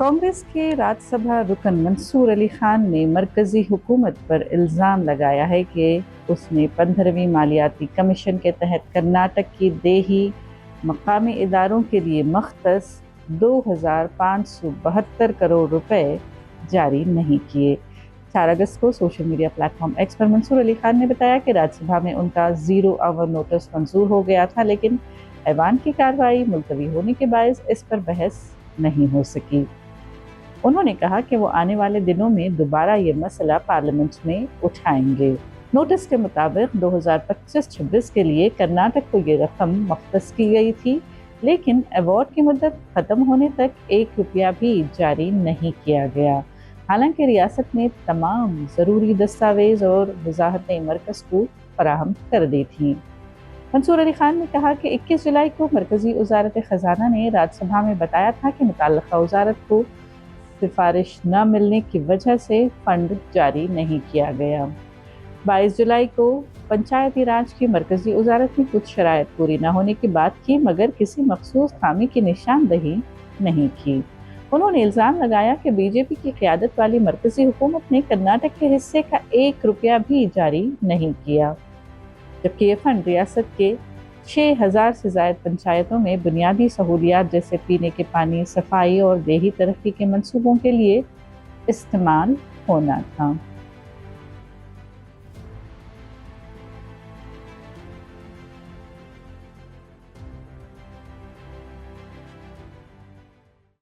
कांग्रेस के राज्यसभा रुकन मंसूर अली खान ने मरकजी हुकूमत पर इल्ज़ाम लगाया है कि उसने 15वीं मालियाती कमीशन के तहत कर्नाटक की देही मकामी इदारों के लिए मख्तस 2,572 करोड़ रुपए जारी नहीं किए। 4 अगस्त को सोशल मीडिया प्लेटफॉर्म एक्स पर मंसूर अली खान ने बताया कि राज्यसभा में उनका 0 आवर नोटिस मंजूर हो गया था, लेकिन ऐवान की कार्रवाई मुलतवी होने के बायस इस पर बहस नहीं हो सकी। उन्होंने कहा कि वो आने वाले दिनों में दोबारा ये मसला पार्लियामेंट में उठाएंगे। नोटिस के मुताबिक 2025-26 के लिए कर्नाटक को ये रकम मख्तस की गई थी, लेकिन अवार्ड की मुद्दत ख़त्म होने तक 1 रुपया भी जारी नहीं किया गया। हालांकि रियासत ने तमाम ज़रूरी दस्तावेज और वजाहतें मरकज़ को फराहम कर दी थीं। मंसूर अली खान ने कहा कि 21 जुलाई को मरकज़ी वज़ारत ख़जाना ने राज्यसभा में बताया था कि मुतल्लिक़ा वज़ारत को सिफारिश न मिलने की वजह से फंड जारी नहीं किया गया। 22 जुलाई को पंचायती राज की मरकजी वजारत ने कुछ शराइत पूरी न होने की बात की, मगर किसी मखसूस खामी की निशानदही नहीं की। उन्होंने इल्ज़ाम लगाया कि बीजेपी की क़यादत वाली मरकजी हुकूमत ने कर्नाटक के हिस्से का 1 रुपया भी जारी नहीं किया, जबकि ये फंड रियासत के 6,000 से ज़ायद पंचायतों में बुनियादी सहूलियात जैसे पीने के पानी, सफाई और देही तरक्की के मंसूबों के लिए इस्तेमाल होना था।